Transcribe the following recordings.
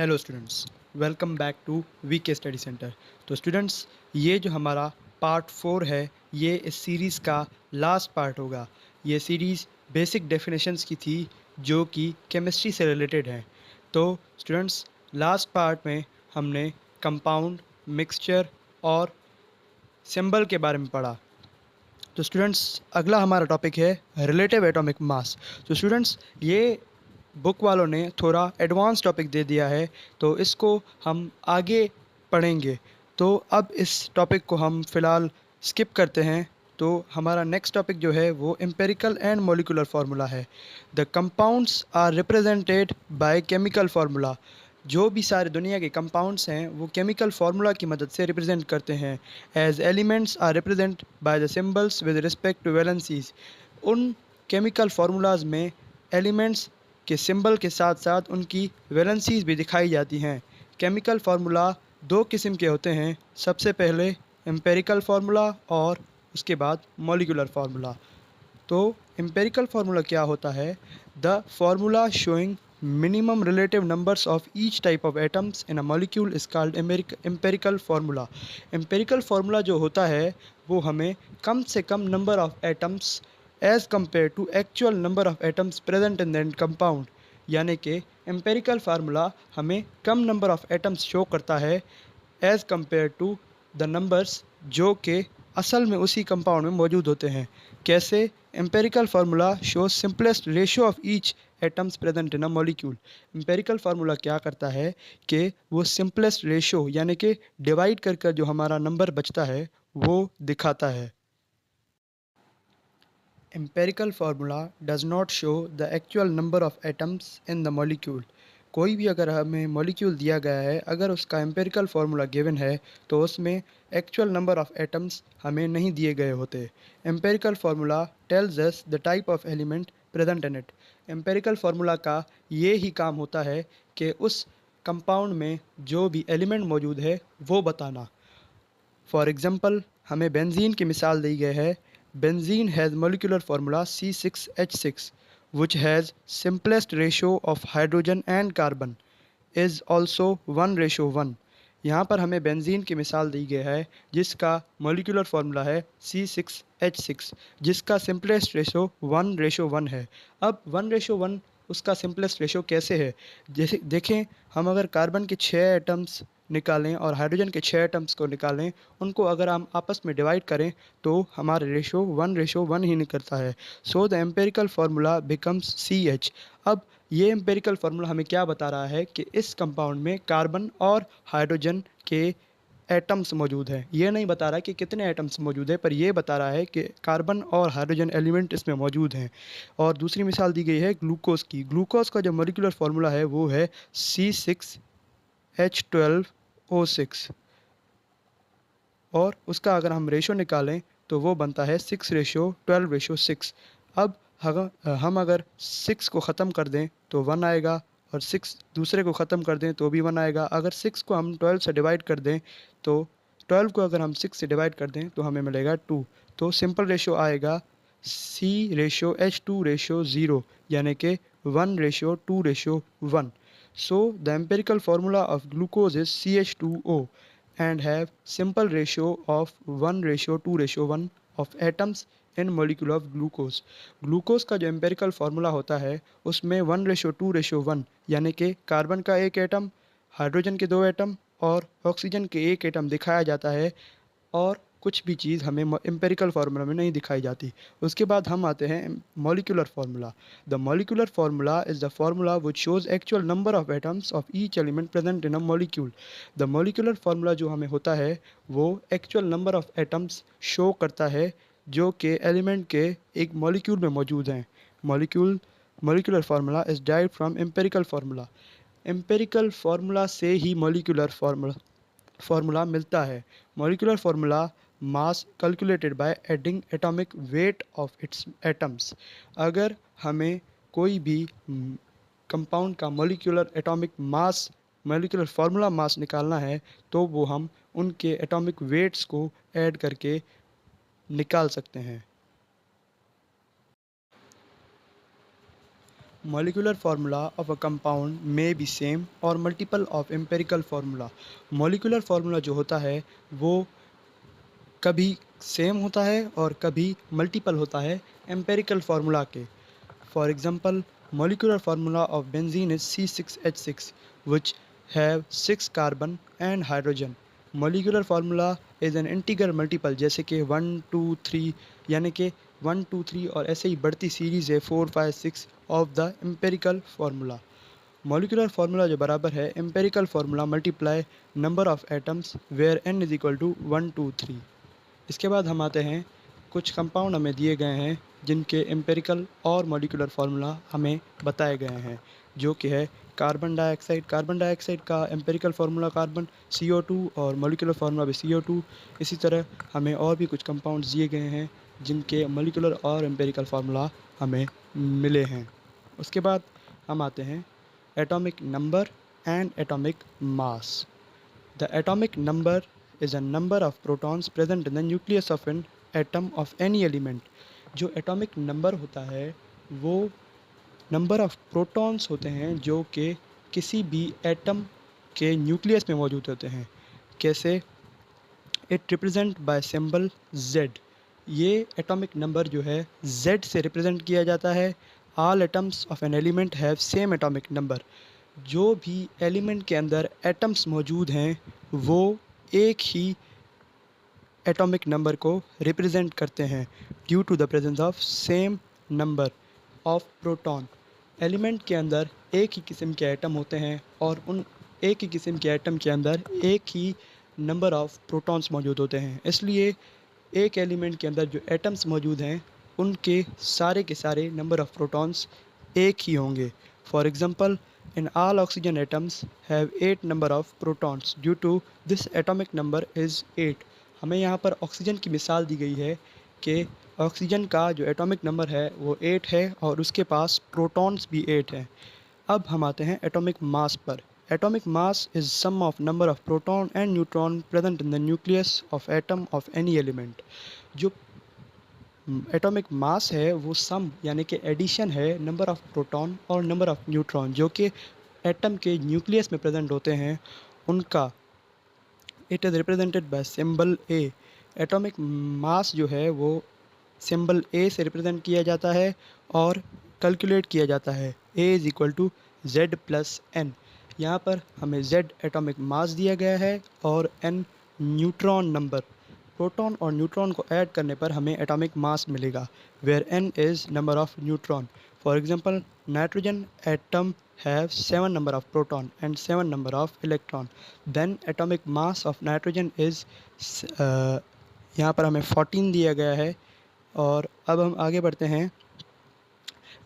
Hello students, welcome back to VK study centre. तो students, ये जो हमारा पार्ट 4 है, ये इस सीरीज़ का लास्ट पार्ट होगा। ये सीरीज़ बेसिक डेफिनेशंस की थी जो कि केमिस्ट्री से रिलेटेड हैं। तो स्टूडेंट्स, लास्ट पार्ट में हमने कंपाउंड, मिक्सचर और सिंबल के बारे में पढ़ा। तो स्टूडेंट्स, अगला हमारा टॉपिक है रिलेटिव एटॉमिक मास। तो स्टूडेंट्स, ये बुक वालों ने थोड़ा एडवांस टॉपिक दे दिया है, तो इसको हम आगे पढ़ेंगे। तो अब इस टॉपिक को हम फ़िलहाल स्किप करते हैं। तो हमारा नेक्स्ट टॉपिक जो है वो एम्पेरिकल एंड मॉलिक्यूलर फार्मूला है। The compounds are represented by chemical formula. जो भी सारे दुनिया के कंपाउंड्स हैं वो केमिकल फार्मूला की मदद से रिप्रेजेंट करते हैं। As elements are represent by the symbols with respect to valencies. उन केमिकल फार्मूलाज में एलिमेंट्स के सिंबल के साथ साथ उनकी वैलेंसीज भी दिखाई जाती हैं। केमिकल फार्मूला दो किस्म के होते हैं। सबसे पहले एम्पेरिकल फार्मूला और उसके बाद मॉलिक्यूलर फार्मूला। तो एम्पेरिकल फार्मूला क्या होता है? The formula showing minimum relative numbers of each type of atoms in a molecule is called empirical formula. Empirical formula जो होता है वो हमें कम से कम number of atoms as compare to actual number of atoms present in that compound, यानी कि एम्पेरिकल फार्मूला हमें कम नंबर ऑफ एटम्स शो करता है as compare to the numbers जो कि असल में उसी कंपाउंड में मौजूद होते हैं। कैसे? Empirical formula show simplest ratio of each atoms present in a molecule. Empirical formula क्या करता है कि वो सिंपलेस्ट रेशियो यानी कि डिवाइड कर कर जो हमारा नंबर बचता है वो दिखाता है। Empirical formula does not show the actual number of atoms in the molecule. कोई भी अगर हमें मॉलिक्यूल दिया गया है, अगर उसका एम्पेरिकल फार्मूला गिवन है तो उसमें एक्चुअल नंबर ऑफ एटम्स हमें नहीं दिए गए होते। Empirical formula tells us the type of element present in it. Empirical formula का ये ही काम होता है कि उस कंपाउंड में जो भी एलिमेंट मौजूद है वो बताना। फॉर एग्जांपल, हमें बेंजीन की मिसाल दी गई है। Benzene has molecular formula C6H6 which has simplest ratio of hydrogen and carbon is also 1:1। यहाँ पर हमें बेंजीन की मिसाल दी गई है जिसका मोलिकुलर फार्मूला है C6H6, जिसका सिंपलेस्ट रेशो 1:1 है। अब 1:1 उसका सिंपलेस्ट रेशो कैसे है? जैसे देखें, हम अगर कार्बन के 6 एटम्स निकालें और हाइड्रोजन के 6 एटम्स को निकालें, उनको अगर हम आपस में डिवाइड करें तो हमारा रेशो 1:1 ही निकलता है। So the empirical formula becomes CH। अब ये एम्पेरिकल फार्मूला हमें क्या बता रहा है कि इस कंपाउंड में कार्बन और हाइड्रोजन के एटम्स मौजूद हैं। ये नहीं बता रहा कि कितने एटम्स मौजूद है, पर यह बता रहा है कि कार्बन और हाइड्रोजन एलिमेंट इसमें मौजूद हैं। और दूसरी मिसाल दी गई है ग्लूकोज की। ग्लूकोज का जो मोलिकुलर फार्मूला है वो है C6H12O6 और उसका अगर हम रेशो निकालें तो वो बनता है 6:12:6। अब हम अगर 6 को ख़त्म कर दें तो 1 आएगा और 6 दूसरे को ख़त्म कर दें तो भी 1 आएगा। अगर 6 को हम 12 से डिवाइड कर दें तो 12 को अगर हम 6 से डिवाइड कर दें तो हमें मिलेगा 2। तो सिंपल रेशो आएगा C/H2:0, यानी कि 1:2:1। So the empirical formula of glucose is CH2O and have simple ratio of 1:2:1 of atoms in molecule of glucose। Glucose का जो एम्पेरिकल फार्मूला होता है उसमें 1:2:1 यानी कि कार्बन का एक एटम, हाइड्रोजन के 2 एटम और ऑक्सीजन के एक एटम दिखाया जाता है। और कुछ भी चीज़ हमें एम्पेरिकल फार्मूला में नहीं दिखाई जाती। उसके बाद हम आते हैं molecular formula. The molecular formula is the formula which shows actual number of atoms of each element present in a molecule. The molecular formula जो हमें होता है वो actual number of atoms show करता है जो कि एलिमेंट के एक मॉलिक्यूल में मौजूद हैं। Molecular formula is dive from empirical formula. Empirical formula से ही मॉलिक्यूलर फार्मूला मिलता है। Molecular formula mass calculated by adding atomic weight of its atoms. अगर हमें कोई भी कंपाउंड का मॉलिक्यूलर फार्मूला मास निकालना है तो वो हम उनके एटॉमिक वेट्स को ऐड करके निकाल सकते हैं। Molecular formula of a compound may be same or multiple of empirical formula. Molecular formula जो होता है वो कभी सेम होता है और कभी मल्टीपल होता है एम्पेरिकल फार्मूला के. For example, molecular formula of benzene is C6H6, which have 6 carbon and hydrogen. Molecular formula is an integer multiple जैसे कि 1, 2, 3 यानी कि 1, 2, 3 और ऐसे ही बढ़ती सीरीज़ है 4, 5, 6 of the empirical formula. Molecular formula जो बराबर है empirical formula multiply number of atoms where n is equal to 1, 2, 3. इसके बाद हम आते हैं कुछ कंपाउंड हमें दिए गए हैं जिनके एम्पेरिकल और मॉलिक्यूलर फार्मूला हमें बताए गए हैं, जो कि है कार्बन डाइऑक्साइड. कार्बन डाइऑक्साइड का एम्पेरिकल फार्मूला कार्बन CO2 और मॉलिक्यूलर फार्मूला भी CO2. इसी तरह हमें और भी कुछ कंपाउंड्स दिए गए हैं जिनके मॉलिक्यूलर और एम्पेरिकल फार्मूला हमें मिले हैं. उसके बाद हम आते हैं atomic number and atomic mass. The atomic number is a number of protons present in the nucleus of an atom of any element. जो एटॉमिक नंबर होता है वो नंबर ऑफ प्रोटॉन्स होते हैं जो कि किसी भी एटम के न्यूक्लियस में मौजूद होते हैं. कैसे? It represent by symbol Z. ये एटॉमिक नंबर जो है Z से रिप्रेजेंट किया जाता है. All atoms of an element have same atomic number. जो भी एलिमेंट के अंदर एटम्स मौजूद हैं वो एक ही एटॉमिक नंबर को रिप्रेजेंट करते हैं due to the presence of same number of proton. Element के अंदर एक ही किस्म के एटम होते हैं और उन एक ही किस्म के एटम के अंदर एक ही नंबर ऑफ प्रोटॉन्स मौजूद होते हैं. इसलिए एक एलिमेंट के अंदर जो एटम्स मौजूद हैं उनके सारे नंबर ऑफ प्रोटॉन्स एक ही होंगे. For example, in all oxygen atoms have 8 number of protons. Due to this atomic number is 8. हमें यहाँ पर ऑक्सीजन की मिसाल दी गई है कि ऑक्सीजन का जो एटॉमिक नंबर है वो 8 है और उसके पास प्रोटॉन्स भी 8 हैं. अब हम आते हैं एटॉमिक मास पर. Atomic mass is sum of number of proton and neutron present in the nucleus of atom of any element. जो एटॉमिक मास है वो सम यानी कि एडिशन है नंबर ऑफ प्रोटॉन और नंबर ऑफ न्यूट्रॉन जो कि एटम के न्यूक्लियस में प्रेजेंट होते हैं उनका. It is represented by symbol A. Atomic mass जो है वो सिंबल A से रिप्रेजेंट किया जाता है और कैलकुलेट किया जाता है. A is equal to Z plus N. यहाँ पर हमें Z एटॉमिक मास दिया गया है और N न्यूट्रॉन नंबर. प्रोटॉन और न्यूट्रॉन को ऐड करने पर हमें एटॉमिक मास मिलेगा where n is number of neutron. For example, nitrogen atom have 7 number of proton and 7 number of electron. Then atomic mass of nitrogen is यहाँ पर हमें 14 दिया गया है. और अब हम आगे बढ़ते हैं.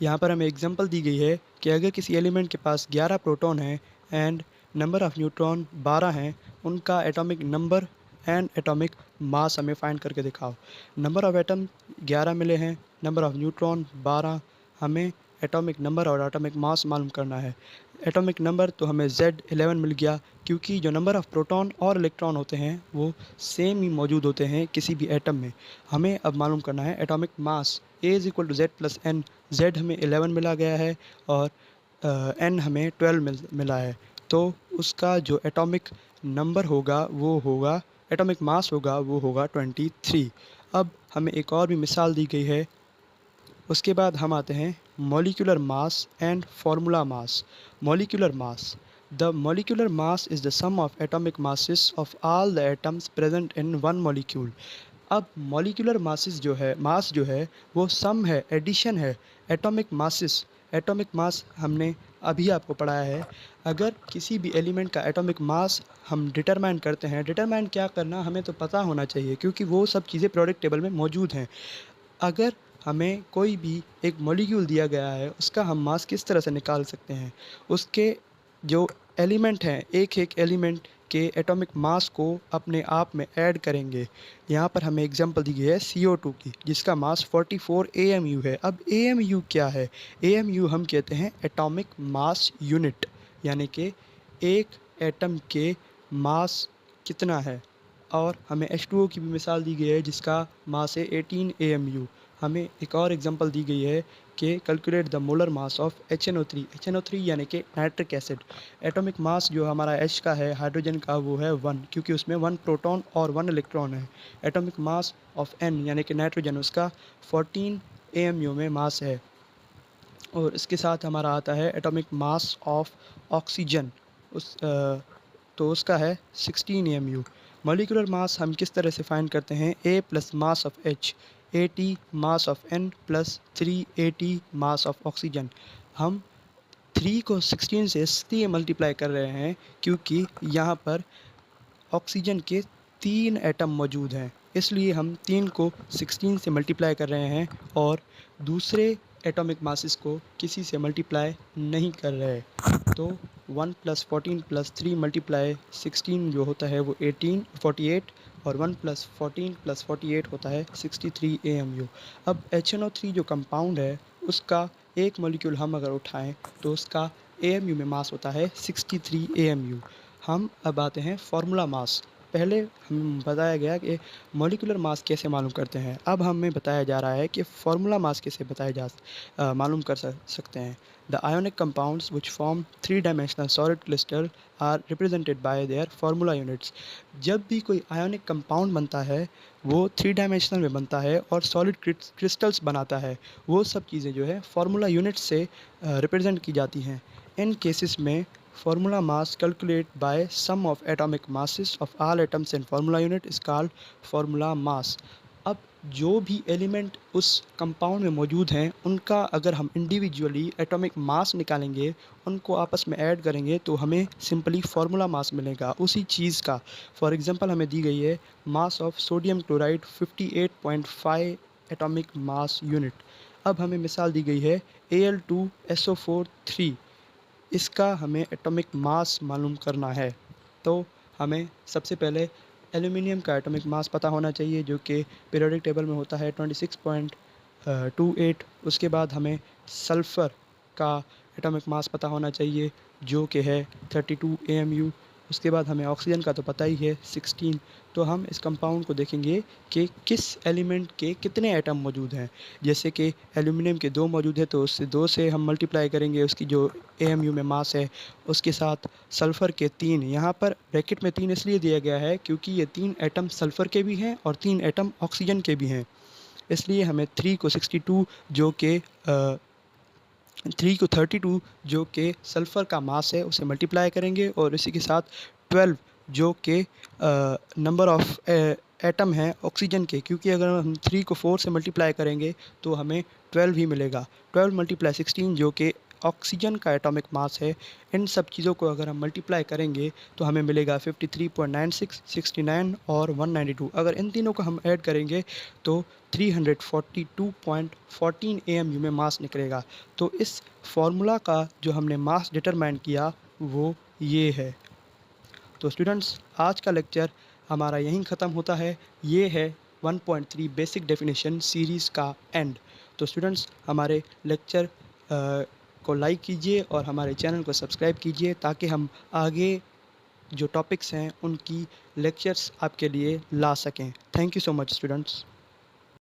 यहाँ पर हमें एग्जांपल दी गई है कि अगर किसी एलिमेंट के पास 11 प्रोटॉन हैं एंड नंबर ऑफ़ न्यूट्रॉन 12 हैं, उनका atomic number and atomic mass हमें फाइंड करके दिखाओ. नंबर ऑफ़ एटम 11 मिले हैं, नंबर ऑफ़ न्यूट्रॉन 12. हमें एटॉमिक नंबर और एटॉमिक मास मालूम करना है. एटॉमिक नंबर तो हमें Z11 मिल गया क्योंकि जो नंबर ऑफ़ प्रोटॉन और इलेक्ट्रॉन होते हैं वो सेम ही मौजूद होते हैं किसी भी एटम में. हमें अब मालूम करना है atomic mass. A is equal to Z plus N. Z हमें 11 मिला गया है और N हमें 12 मिला है. तो उसका जो एटॉमिक नंबर होगा वो होगा एटॉमिक मास होगा वो होगा 23. अब हमें एक और भी मिसाल दी गई है. उसके बाद हम आते हैं molecular mass and formula mass. Molecular mass. The molecular mass is the sum of atomic masses of all the atoms present in one molecule. अब मॉलिक्यूलर मासेस जो है मास जो है वो सम है, एडिशन है एटॉमिक मासेस. एटॉमिक मास हमने अभी आपको पढ़ाया है. अगर किसी भी एलिमेंट का एटॉमिक मास हम डिटरमाइन करते हैं, डिटरमाइन क्या करना हमें तो पता होना चाहिए क्योंकि वो सब चीज़ें प्रोडक्ट टेबल में मौजूद हैं. अगर हमें कोई भी एक मॉलिक्यूल दिया गया है उसका हम मास किस तरह से निकाल सकते हैं. उसके जो एलिमेंट हैं एक एक एलिमेंट के एटॉमिक मास को अपने आप में ऐड करेंगे. यहाँ पर हमें एग्जांपल दी गई है CO2 की जिसका मास 44 AMU है. अब AMU क्या है? AMU हम कहते हैं एटॉमिक मास यूनिट, यानी कि एक एटम के मास कितना है. और हमें H2O की भी मिसाल दी गई है जिसका मास है 18 AMU. हमें एक और एग्जांपल दी गई है के calculate the molar mass of HNO3। HNO3 यानी कि नाइट्रिक एसिड। एटॉमिक मास जो हमारा H का है हाइड्रोजन का वो है 1, क्योंकि उसमें 1 प्रोटॉन और 1 इलेक्ट्रॉन है। एटॉमिक मास ऑफ N यानी कि नाइट्रोजन, उसका 14 AMU में मास है। और इसके साथ हमारा आता है एटॉमिक मास ऑफ ऑक्सीजन, तो उसका है 16 AMU। मॉलिक्यूलर मास हम किस तरह से फाइंड करते हैं? A plus mass of H, AT mass of N plus 3AT mass of oxygen. हम 3 को 16 से इसलिए मल्टीप्लाई कर रहे हैं क्योंकि यहाँ पर ऑक्सीजन के 3 एटम मौजूद हैं, इसलिए हम 3 को 16 से मल्टीप्लाई कर रहे हैं और दूसरे एटॉमिक मासेस को किसी से मल्टीप्लाई नहीं कर रहे। तो 1 प्लस 14 प्लस 3 मल्टीप्लाई 16 जो होता है वो 48, और 1 प्लस 14 प्लस 48 होता है 63 AMU। अब HNO3 जो कंपाउंड है उसका एक मॉलिक्यूल हम अगर उठाएं तो उसका AMU में मास होता है 63 AMU। हम अब आते हैं फार्मूला मास। पहले हम बताया गया कि मॉलिक्यूलर मास कैसे मालूम करते हैं, अब हमें बताया जा रहा है कि फार्मूला मास कैसे मालूम कर सकते हैं। The ionic compounds which form 3 dimensional solid crystal are represented by their formula units. जब भी कोई आयोनिक कंपाउंड बनता है वो 3 डायमेंशनल में बनता है और सॉलिड क्रिस्टल्स बनाता है, वो सब चीज़ें जो है फार्मूला यूनिट से रिप्रेजेंट की जाती हैं। इन केसेस में formula mass calculate by sum of atomic masses of all atoms in formula unit is called formula mass। अब जो भी एलिमेंट उस कंपाउंड में मौजूद हैं उनका अगर हम इंडिविजुअली एटॉमिक मास निकालेंगे, उनको आपस में ऐड करेंगे तो हमें सिंपली फार्मूला मास मिलेगा उसी चीज़ का। फॉर एग्जांपल हमें दी गई है mass of sodium chloride 58.5 atomic mass unit. अब हमें मिसाल दी गई है Al2SO4 3, इसका हमें एटॉमिक मास मालूम करना है। तो हमें सबसे पहले एल्युमिनियम का एटॉमिक मास पता होना चाहिए जो कि पीरियोडिक टेबल में होता है 26.28। उसके बाद हमें सल्फ़र का एटॉमिक मास पता होना चाहिए जो कि है 32 AMU। उसके बाद हमें ऑक्सीजन का तो पता ही है 16। तो हम इस कंपाउंड को देखेंगे कि किस एलिमेंट के कितने एटम मौजूद हैं। जैसे कि एल्युमिनियम के 2 मौजूद है तो उससे 2 से हम मल्टीप्लाई करेंगे उसकी जो AMU में मास है। उसके साथ सल्फ़र के 3, यहाँ पर ब्रैकेट में 3 इसलिए दिया गया है क्योंकि ये 3 एटम सल्फ़र के भी हैं और 3 एटम ऑक्सीजन के भी हैं, इसलिए हमें 3 को 62 जो कि 3 को 32 जो कि सल्फ़र का मास है उसे मल्टीप्लाई करेंगे और इसी के साथ 12 जो कि नंबर ऑफ एटम हैं ऑक्सीजन के, क्योंकि अगर हम 3 को 4 से मल्टीप्लाई करेंगे तो हमें 12 ही मिलेगा। 12 मल्टीप्लाई 16 जो कि ऑक्सीजन का एटॉमिक मास है। इन सब चीज़ों को अगर हम मल्टीप्लाई करेंगे तो हमें मिलेगा 53.96, 69 और 192। अगर इन तीनों को हम ऐड करेंगे तो 342.14 AMU में मास निकलेगा। तो इस फार्मूला का जो हमने मास डिटरमाइन किया वो ये है। तो स्टूडेंट्स आज का लेक्चर हमारा यहीं ख़त्म होता है। ये है 1.3 बेसिक डेफिनेशन सीरीज़ का एंड। तो स्टूडेंट्स हमारे लेक्चर को लाइक कीजिए और हमारे चैनल को सब्सक्राइब कीजिए ताकि हम आगे जो टॉपिक्स हैं उनकी लेक्चर्स आपके लिए ला सकें। Thank you so much students.